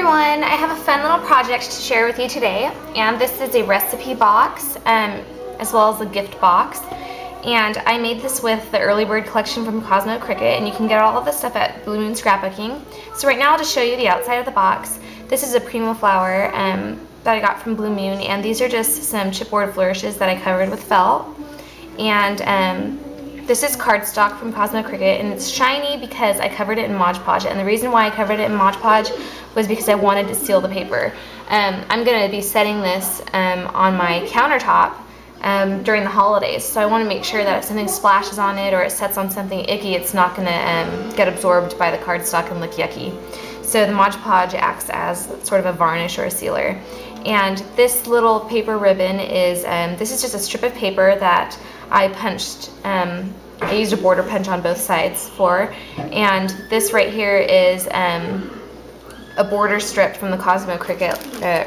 everyone, I have a fun little project to share with you today, and this is a recipe box as well as a gift box, and I made this with the early bird collection from Cosmo Cricket, and you can get all of this stuff at Blue Moon Scrapbooking. So right now I'll just show you the outside of the box. This is a primo flower that I got from Blue Moon, and these are just some chipboard flourishes that I covered with felt, and this is cardstock from Cosmo Cricket, and it's shiny because I covered it in Mod Podge, and the reason why I covered it in Mod Podge was because I wanted to seal the paper. I'm going to be setting this on my countertop during the holidays, so I want to make sure that if something splashes on it or it sets on something icky, it's not going to get absorbed by the cardstock and look yucky. So the Mod Podge acts as sort of a varnish or a sealer. And this little paper ribbon is, this is just a strip of paper that I punched, I used a border punch on both sides for, and this right here is a border strip from the Cosmo Cricket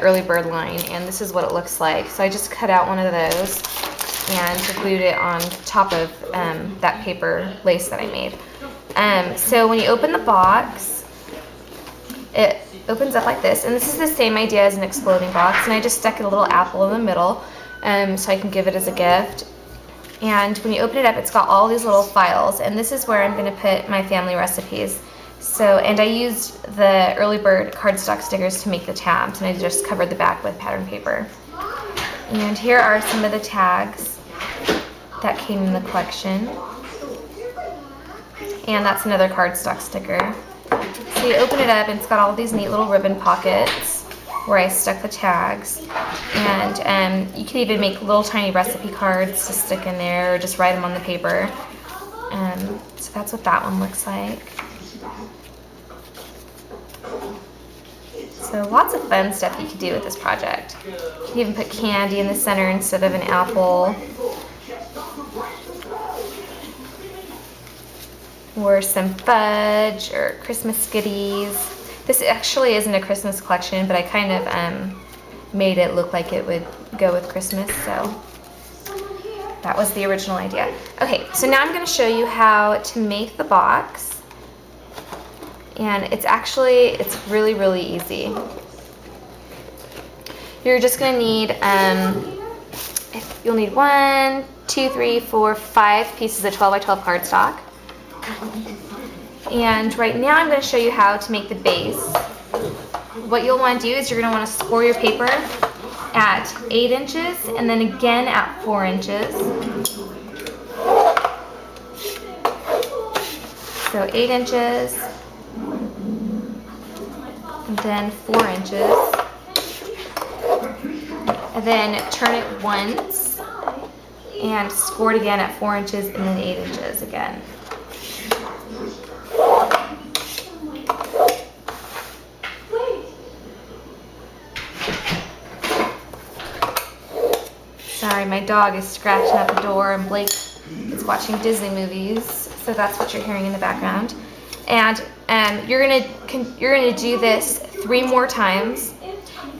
early bird line, and this is what it looks like. So I just cut out one of those and glued it on top of that paper lace that I made. So when you open the box, it opens up like this, and this is the same idea as an exploding box, and I just stuck a little apple in the middle so I can give it as a gift. And when you open it up, it's got all these little files, and this is where I'm going to put my family recipes. So, and I used the early bird cardstock stickers to make the tabs, and I just covered the back with pattern paper. And here are some of the tags that came in the collection, and that's another cardstock sticker. So you open it up, and it's got all these neat little ribbon pockets where I stuck the tags, and you can even make little tiny recipe cards to stick in there or just write them on the paper. So that's what that one looks like. So lots of fun stuff you could do with this project. You can even put candy in the center instead of an apple, or some fudge or Christmas goodies. This actually isn't a Christmas collection, but I kind of made it look like it would go with Christmas, so that was the original idea. Okay, so now I'm going to show you how to make the box, and it's really, really easy. You're just going to need, you'll need 1, 2, 3, 4, 5 pieces of 12 by 12 cardstock. And right now I'm going to show you how to make the base. What you'll want to do is you're going to want to score your paper at 8 inches and then again at 4 inches. So 8 inches and then 4 inches. And then turn it once and score it again at 4 inches and then 8 inches again. Sorry, my dog is scratching at the door, and Blake is watching Disney movies, so that's what you're hearing in the background. And you're gonna do this 3 more times,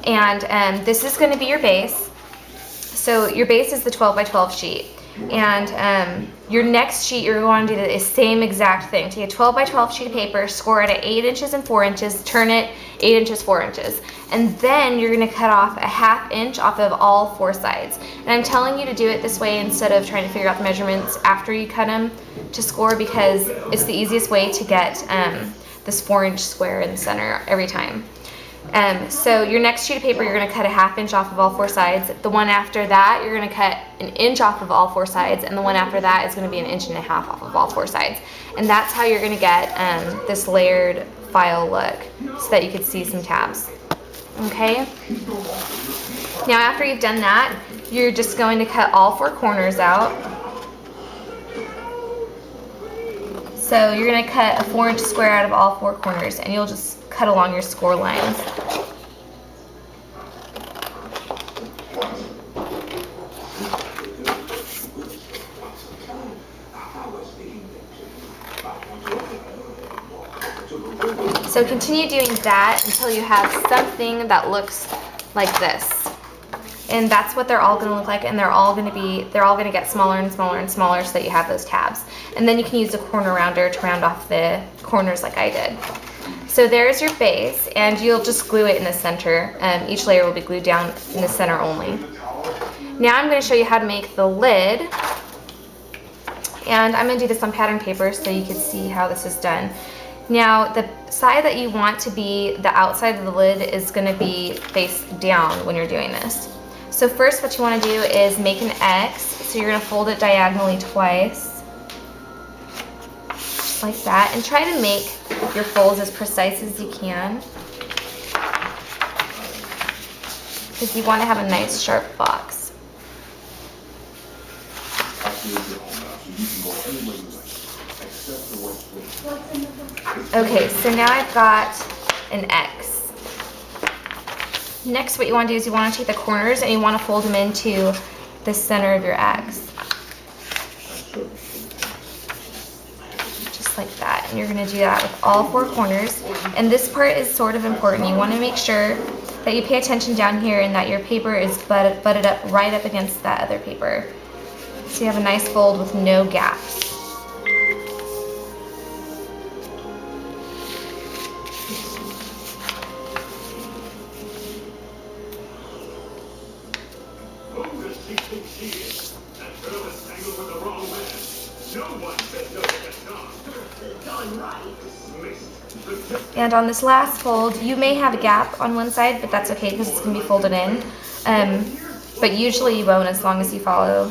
and this is going to be your base. So your base is the 12 by 12 sheet, and your next sheet you're going to do the same exact thing. Take a 12 by 12 sheet of paper, score it at 8 inches and 4 inches, turn it 8 inches, 4 inches, and then you're going to cut off a ½ inch off of all 4 sides. And I'm telling you to do it this way instead of trying to figure out the measurements after you cut them to score, because it's the easiest way to get this 4-inch square in the center every time. So your next sheet of paper, you're going to cut a ½ inch off of all 4 sides. The one after that, you're going to cut 1 inch off of all 4 sides, and the one after that is going to be 1.5 inches off of all 4 sides. And that's how you're going to get this layered file look, so that you could see some tabs. Okay? Now after you've done that, you're just going to cut all 4 corners out. So you're going to cut a 4-inch square out of all 4 corners, and you'll just cut along your score lines. So continue doing that until you have something that looks like this. And that's what they're all going to look like, and they're all going to get smaller and smaller and smaller so that you have those tabs. And then you can use a corner rounder to round off the corners like I did. So there's your base, and you'll just glue it in the center. Each layer will be glued down in the center only. Now I'm going to show you how to make the lid, and I'm going to do this on pattern paper so you can see how this is done. Now the side that you want to be the outside of the lid is going to be face down when you're doing this. So first what you want to do is make an X, so you're going to fold it diagonally twice, just like that, and try to make your folds as precise as you can, because you want to have a nice sharp box. Okay, so now I've got an X. Next, what you want to do is you want to take the corners and you want to fold them into the center of your X. Just like that. And you're going to do that with all four corners. And this part is sort of important. You want to make sure that you pay attention down here and that your paper is butted up right up against that other paper. So you have a nice fold with no gaps. And on this last fold, you may have a gap on one side, but that's okay because it's going to be folded in. But usually you won't, as long as you follow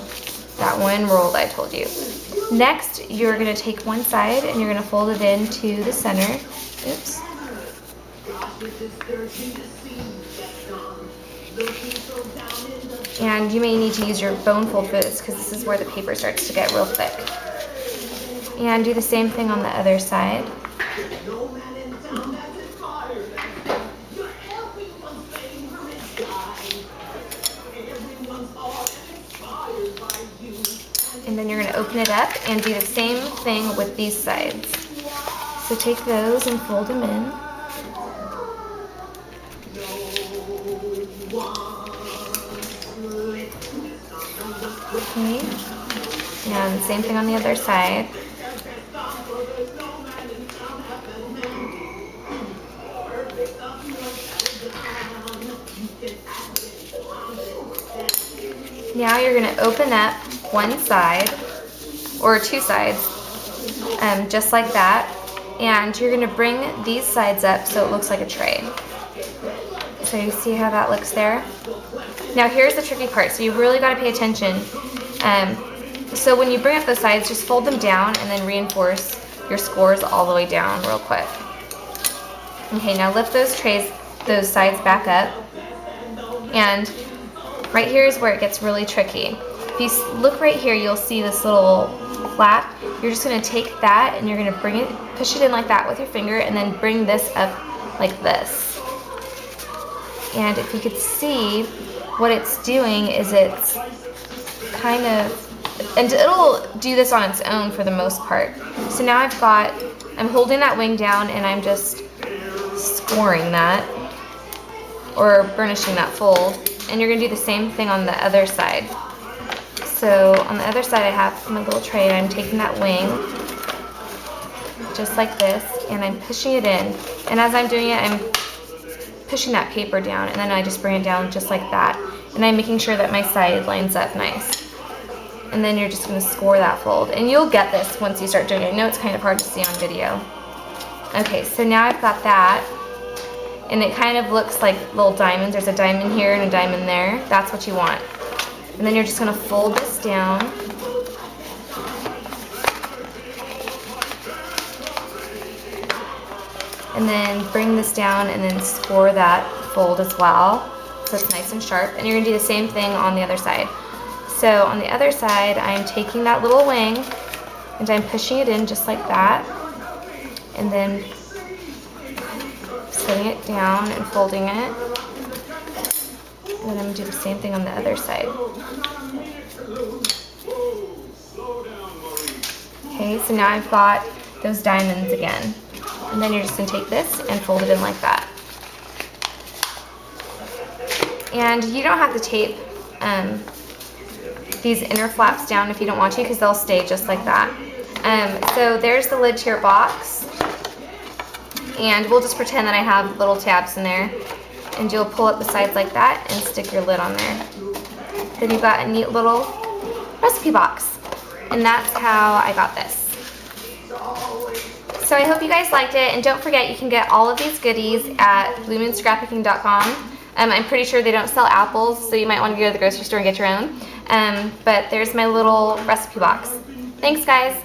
that one rule that I told you. Next, you're going to take one side and you're going to fold it into the center. Oops. And you may need to use your bone fold for this because this is where the paper starts to get real thick. And do the same thing on the other side. And then you're going to open it up and do the same thing with these sides. So take those and fold them in. Okay. And same thing on the other side. Now you're going to open up one side, or two sides, just like that, and you're going to bring these sides up so it looks like a tray. So you see how that looks there? Now here's the tricky part, so you've really got to pay attention. So when you bring up those sides, just fold them down and then reinforce your scores all the way down real quick. Okay, now lift those sides back up, and right here is where it gets really tricky. If you look right here, you'll see this little flap. You're just going to take that and you're going to bring it, push it in like that with your finger, and then bring this up like this. And if you could see, what it's doing is it's kind of, and it'll do this on its own for the most part. So now I'm holding that wing down and I'm just scoring that, or burnishing that fold. And you're going to do the same thing on the other side. So on the other side I have my little tray and I'm taking that wing, just like this, and I'm pushing it in. And as I'm doing it, I'm pushing that paper down, and then I just bring it down just like that. And I'm making sure that my side lines up nice. And then you're just going to score that fold. And you'll get this once you start doing it. I know it's kind of hard to see on video. Okay, so now I've got that. And it kind of looks like little diamonds. There's a diamond here and a diamond there. That's what you want. And then you're just going to fold this down. And then bring this down and then score that fold as well, so it's nice and sharp. And you're going to do the same thing on the other side. So on the other side, I'm taking that little wing and I'm pushing it in just like that. And then setting it down and folding it. And then I'm going to do the same thing on the other side. Okay, so now I've got those diamonds again. And then you're just going to take this and fold it in like that. And you don't have to tape these inner flaps down if you don't want to, because they'll stay just like that. So there's the lid to your box. And we'll just pretend that I have little tabs in there. And you'll pull up the sides like that and stick your lid on there. Then you've got a neat little recipe box. And that's how I got this. So I hope you guys liked it, and don't forget you can get all of these goodies at Bluemoonscrapbooking.com. I'm pretty sure they don't sell apples, so you might want to go to the grocery store and get your own. But there's my little recipe box. Thanks, guys.